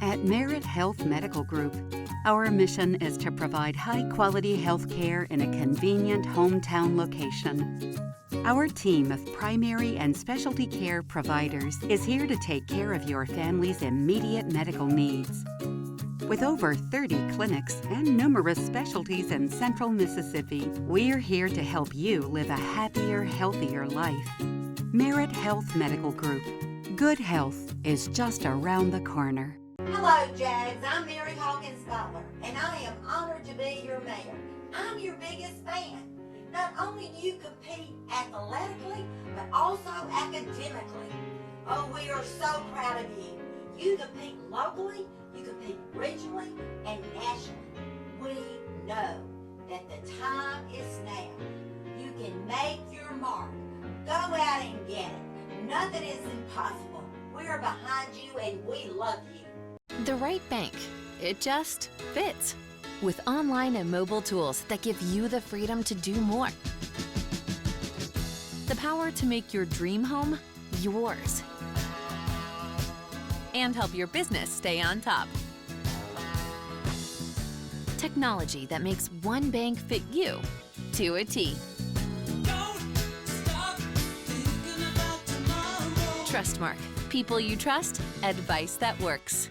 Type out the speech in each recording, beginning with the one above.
At Merit Health Medical Group, our mission is to provide high-quality health care in a convenient hometown location. Our team of primary and specialty care providers is here to take care of your family's immediate medical needs. With over 30 clinics and numerous specialties in Central Mississippi, we're here to help you live a happier, healthier life. Merit Health Medical Group. Good health is just around the corner. Hello, Jags. I'm Mary Hawkins Butler, and I am honored to be your mayor. I'm your biggest fan. Not only do you compete athletically, but also academically. Oh, we are so proud of you. You compete locally, you compete regionally, and nationally. We know that the time is now. You can make your mark. Go out and get it. Nothing is impossible. We are behind you, and we love you. The right bank. It just fits. With online and mobile tools that give you the freedom to do more. The power to make your dream home yours. And help your business stay on top. Technology that makes one bank fit you to a T. Trustmark. People you trust, advice that works.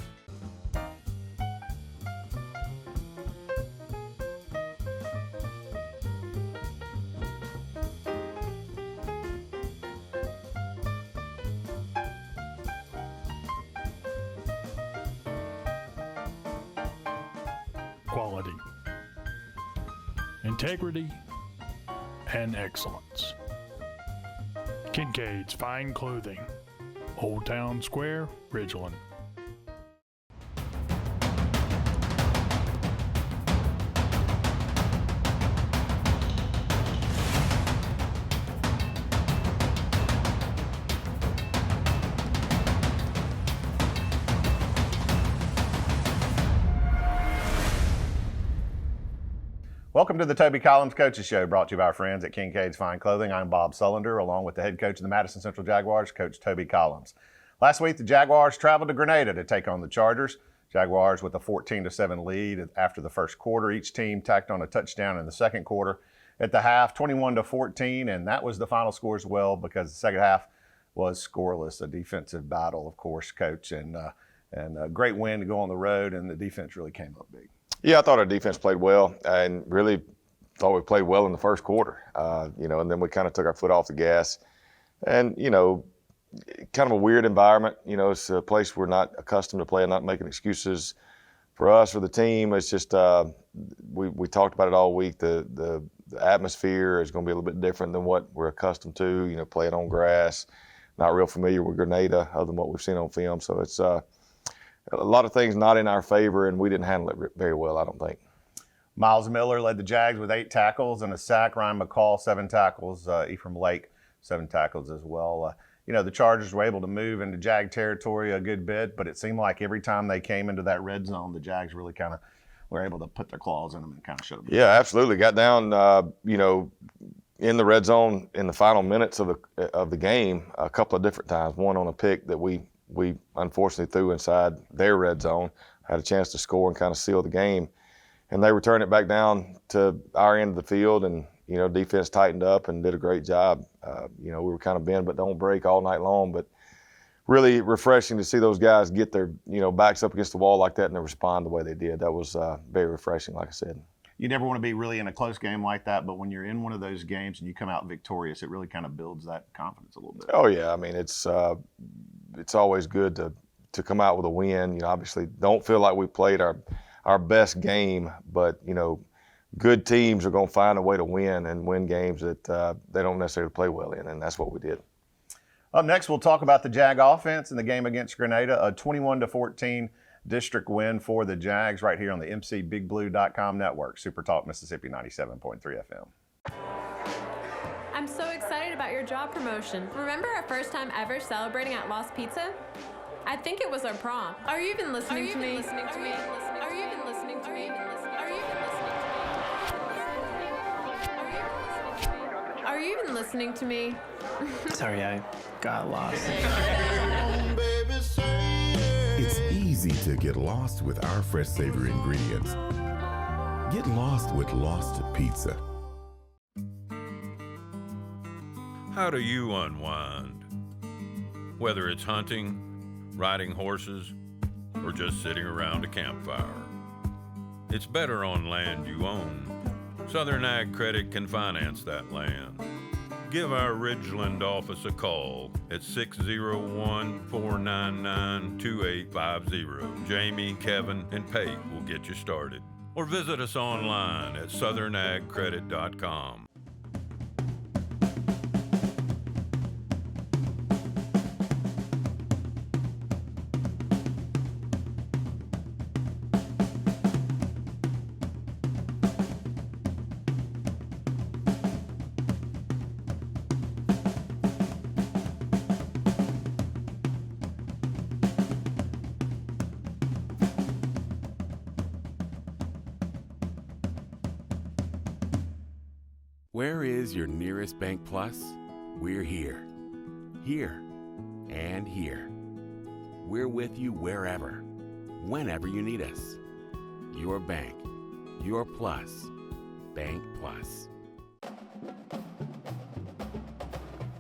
Quality, integrity, and excellence. Kincaid's Fine Clothing, Old Town Square, Ridgeland. Welcome to the Toby Collins Coaches Show, brought to you by our friends at Kincaid's Fine Clothing. I'm Bob Sullender, along with the head coach of the Madison Central Jaguars, Coach Toby Collins. Last week, the Jaguars traveled to Grenada to take on the Chargers. Jaguars with a 14-7 lead after the first quarter. Each team tacked on a touchdown in the second quarter. At the half, 21-14, and that was the final score as well, because the second half was scoreless. A defensive battle, of course, Coach, and a great win to go on the road, and the defense really came up big. Yeah, I thought our defense played well, and really thought we played well in the first quarter. And then we kind of took our foot off the gas. And, kind of a weird environment. It's a place we're not accustomed to playing, not making excuses for us or the team. It's just we talked about it all week. The atmosphere is going to be a little bit different than what we're accustomed to, playing on grass. Not real familiar with Grenada other than what we've seen on film. So it's a lot of things not in our favor, and we didn't handle it very well, I don't think. Miles Miller led the Jags with 8 tackles and a sack. Ryan McCall, 7 tackles. Ephraim Lake, 7 tackles as well. The Chargers were able to move into Jag territory a good bit, but it seemed like every time they came into that red zone, the Jags really kind of were able to put their claws in them and kind of shut them. Yeah, absolutely. Got down, in the red zone in the final minutes of the game a couple of different times. One on a pick that we unfortunately threw inside their red zone, had a chance to score and kind of seal the game. And they returned it back down to our end of the field, and, defense tightened up and did a great job. We were kind of bend but don't break all night long, but really refreshing to see those guys get their, backs up against the wall like that and then respond the way they did. That was very refreshing, like I said. You never want to be really in a close game like that, but when you're in one of those games and you come out victorious, it really kind of builds that confidence a little bit. Oh, yeah. I mean, it's always good to come out with a win. Obviously don't feel like we played our best game, but, good teams are going to find a way to win and win games that they don't necessarily play well in, and that's what we did. Up next, we'll talk about the Jag offense in the game against Grenada, a 21-14 district win for the Jags right here on the MCBigBlue.com network, Super Talk Mississippi 97.3 FM. I'm so excited about your job promotion. Remember our first time ever celebrating at Lost Pizza? I think it was our prom. Are you even listening to me? Are you even listening to me? Are you even listening to me? Are you even listening to me? Sorry, I got lost. It's easy easy to get lost with our fresh, savory ingredients. Get lost with Lost Pizza. How do you unwind? Whether it's hunting, riding horses, or just sitting around a campfire. It's better on land you own. Southern Ag Credit can finance that land. Give our Ridgeland office a call at 601-499-2850. Jamie, Kevin, and Pate will get you started. Or visit us online at southernagcredit.com. Where is your nearest Bank Plus? We're here. Here. And here. We're with you wherever. Whenever you need us. Your bank. Your plus. Bank Plus.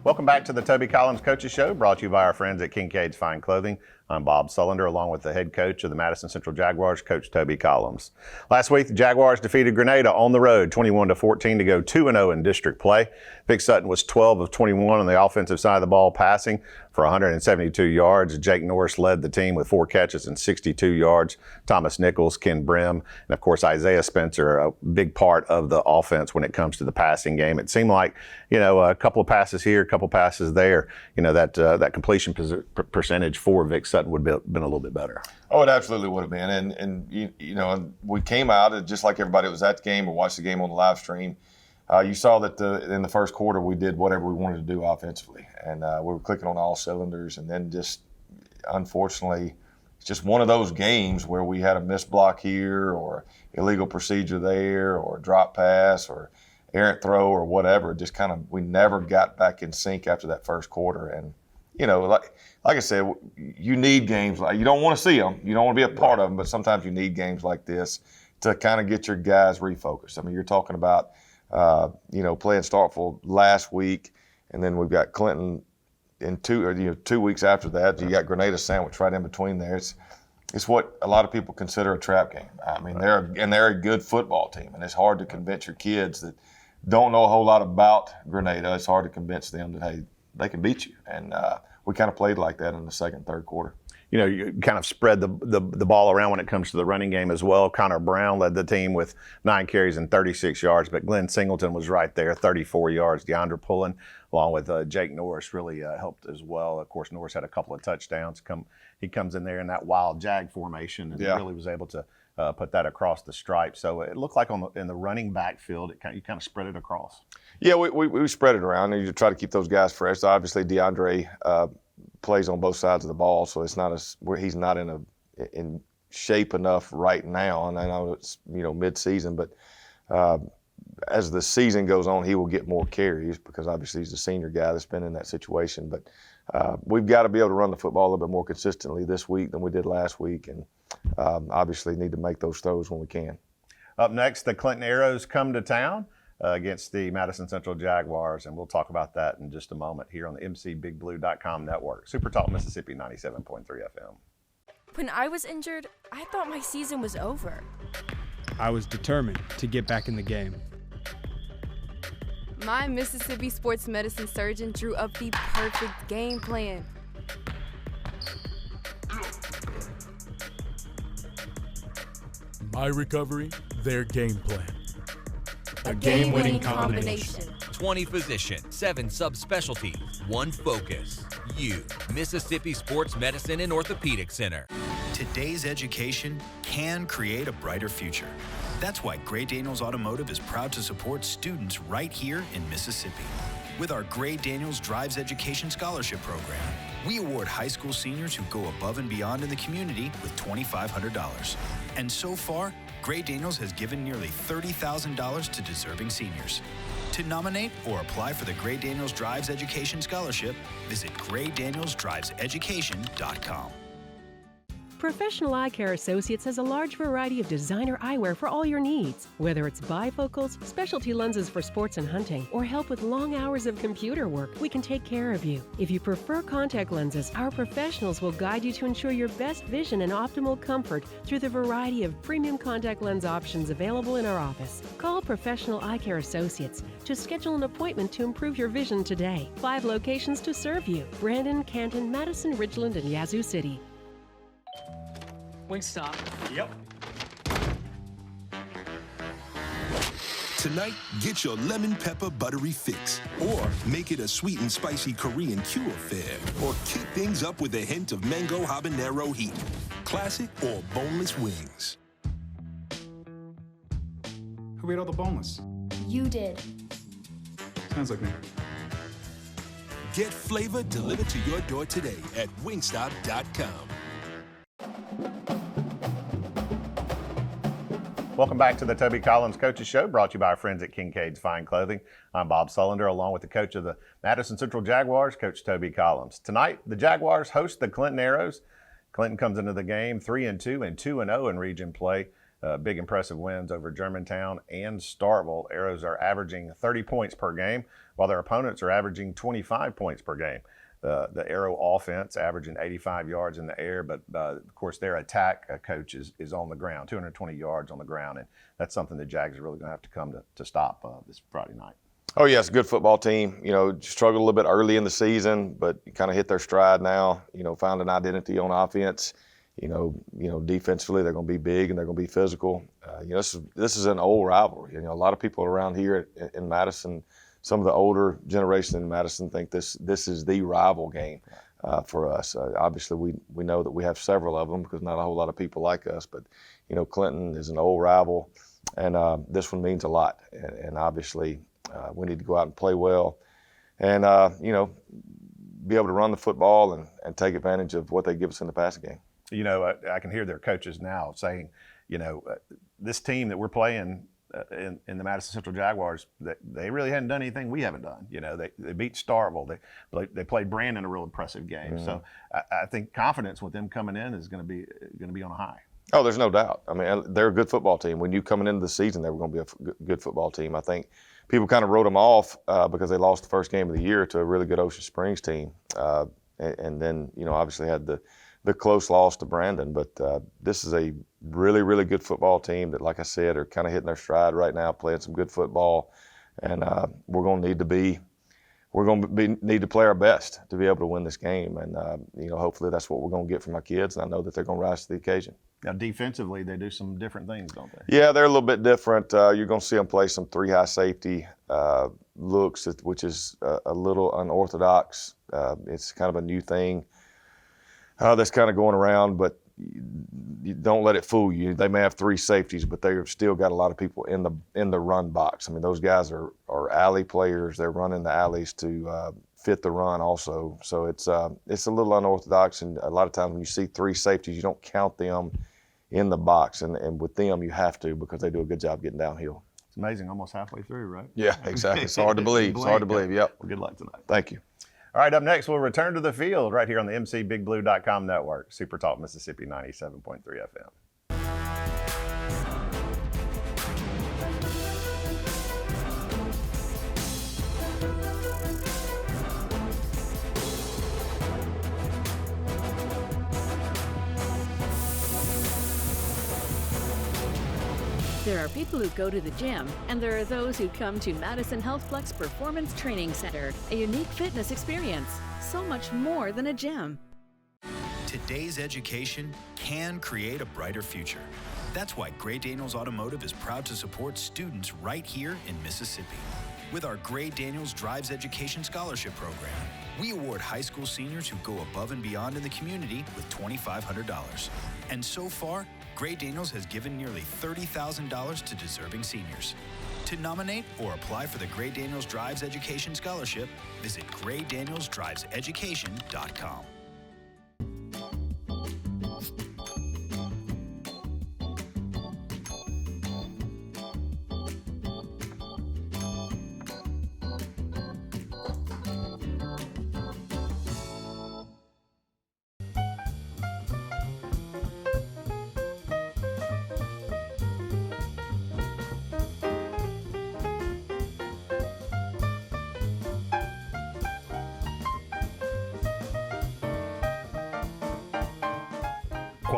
Welcome back to the Toby Collins Coaches Show, brought to you by our friends at Kincaid's Fine Clothing. I'm Bob Sullender, along with the head coach of the Madison Central Jaguars, Coach Toby Collins. Last week, the Jaguars defeated Grenada on the road, 21-14, to go 2-0 in district play. Big Sutton was 12 of 21 on the offensive side of the ball, passing for 172 yards. Jake Norris led the team with 4 catches and 62 yards. Thomas Nichols, Ken Brim, and of course Isaiah Spencer, a big part of the offense when it comes to the passing game. It seemed like, a couple of passes here, a couple of passes there, that completion percentage for Vic Sutton would have been a little bit better. Oh, it absolutely would have been. And we came out, and just like everybody was at the game or watched the game on the live stream, you saw that in the first quarter we did whatever we wanted to do offensively. And we were clicking on all cylinders. And then just, unfortunately, it's just one of those games where we had a missed block here or illegal procedure there or drop pass or errant throw or whatever. Just kind of, we never got back in sync after that first quarter. And, like I said, you need games like, you don't want to see them, you don't want to be a part of them, but sometimes you need games like this to kind of get your guys refocused. I mean, you're talking about, playing Starkville last week, and then we've got Clinton in 2 weeks after that. You got Grenada sandwiched right in between there. It's what a lot of people consider a trap game. I mean, they're a good football team, and it's hard to convince your kids that don't know a whole lot about Grenada. It's hard to convince them that, hey, they can beat you. And we kind of played like that in the second, third quarter. You kind of spread the ball around when it comes to the running game as well. Connor Brown led the team with 9 carries and 36 yards, but Glenn Singleton was right there, 34 yards. DeAndre Pullen, along with Jake Norris, really helped as well. Of course, Norris had a couple of touchdowns. He comes in there in that wild jag formation and really was able to put that across the stripe. So it looked like in the running back field, you kind of spread it across. Yeah, we spread it around, and you try to keep those guys fresh. Obviously, DeAndre plays on both sides of the ball, so it's not he's not in shape enough right now. And I know it's mid-season, but as the season goes on, he will get more carries because obviously he's the senior guy that's been in that situation. But we've got to be able to run the football a little bit more consistently this week than we did last week, and obviously need to make those throws when we can. Up next, the Clinton Arrows come to town against the Madison Central Jaguars, and we'll talk about that in just a moment here on the MCBigBlue.com network. Super Talk Mississippi 97.3 FM. When I was injured, I thought my season was over. I was determined to get back in the game. My Mississippi sports medicine surgeon drew up the perfect game plan. My recovery, their game plan. A game-winning combination. 20 physicians, 7 subspecialties, 1 focus. You, Mississippi Sports Medicine and Orthopedic Center. Today's education can create a brighter future. That's why Gray Daniels Automotive is proud to support students right here in Mississippi. With our Gray Daniels Drives Education Scholarship Program, we award high school seniors who go above and beyond in the community with $2,500. And so far, Gray Daniels has given nearly $30,000 to deserving seniors. To nominate or apply for the Gray Daniels Drives Education Scholarship, visit GrayDanielsDrivesEducation.com. Professional Eye Care Associates has a large variety of designer eyewear for all your needs. Whether it's bifocals, specialty lenses for sports and hunting, or help with long hours of computer work, we can take care of you. If you prefer contact lenses, our professionals will guide you to ensure your best vision and optimal comfort through the variety of premium contact lens options available in our office. Call Professional Eye Care Associates to schedule an appointment to improve your vision today. 5 locations to serve you: Brandon, Canton, Madison, Ridgeland, and Yazoo City. Wingstop. Yep. Tonight, get your lemon pepper buttery fix. Or make it a sweet and spicy Korean cure affair. Or kick things up with a hint of mango habanero heat. Classic or boneless wings. Who ate all the boneless? You did. Sounds like me. Get flavor delivered to your door today at wingstop.com. Welcome back to the Toby Collins Coaches Show, brought to you by our friends at Kincaid's Fine Clothing. I'm Bob Sullender, along with the coach of the Madison Central Jaguars, Coach Toby Collins. Tonight, the Jaguars host the Clinton Arrows. Clinton comes into the game 3-2 and 2-0 in region play. Big impressive wins over Germantown and Starkville. Arrows are averaging 30 points per game, while their opponents are averaging 25 points per game. The Arrow offense averaging 85 yards in the air, but of course their attack coach is on the ground, 220 yards on the ground, and that's something the Jags are really going to have to come to stop this Friday night. Oh, yeah, it's a good football team. You know, struggled a little bit early in the season, but kind of hit their stride now. You know, found an identity on offense. You know, defensively they're going to be big and they're going to be physical. You know, this is an old rivalry. You know, a lot of people around here in Madison, some of the older generation in Madison think this is the rival game for us. Obviously, we know that we have several of them because not a whole lot of people like us. But you know, Clinton is an old rival, and this one means a lot. And obviously, we need to go out and play well, and you know, be able to run the football and take advantage of what they give us in the passing game. You know, I can hear their coaches now saying, you know, this team that we're playing in the Madison Central Jaguars, they really hadn't done anything we haven't done. You know, they beat Starkville. They played Brandon a real impressive game. Mm-hmm. So I think confidence with them coming in is going to be on a high. Oh, there's no doubt. I mean, they're a good football team. We knew coming into the season they were going to be a good football team. I think people kind of wrote them off because they lost the first game of the year to a really good Ocean Springs team, and then you know obviously had the close loss to Brandon. But this is a really, really good football team that, like I said, are kind of hitting their stride right now, playing some good football, and we're going to need to play our best to be able to win this game. And you know, hopefully that's what we're going to get from our kids, and I know that they're going to rise to the occasion. Now, defensively, they do some different things, don't they? Yeah, they're a little bit different. You're going to see them play some 3 high safety looks, which is a little unorthodox. It's kind of a new thing that's kind of going around, but you don't let it fool you. They may have 3 safeties, but they've still got a lot of people in the run box. I mean, those guys are alley players. They're running the alleys to fit the run also. So it's a little unorthodox, and a lot of times when you see 3 safeties, you don't count them in the box, and with them you have to because they do a good job getting downhill. It's amazing, almost halfway through, right? Yeah, exactly. It's hard to believe. It's hard to believe, yep. Well, good luck tonight. Thank you. All right, up next, we'll return to the field right here on the MCBigBlue.com network, Super Talk Mississippi 97.3 FM. There are people who go to the gym, and there are those who come to Madison HealthFlex Performance Training Center, a unique fitness experience, so much more than a gym. Today's education can create a brighter future. That's why Gray Daniels Automotive is proud to support students right here in Mississippi. With our Gray Daniels Drives Education Scholarship Program, we award high school seniors who go above and beyond in the community with $2,500. And so far, Gray Daniels has given nearly $30,000 to deserving seniors. To nominate or apply for the Gray Daniels Drives Education Scholarship, visit GrayDanielsDrivesEducation.com.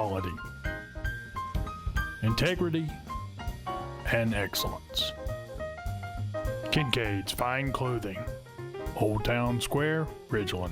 quality, integrity, and excellence. Kincaid's Fine Clothing, Old Town Square, Ridgeland.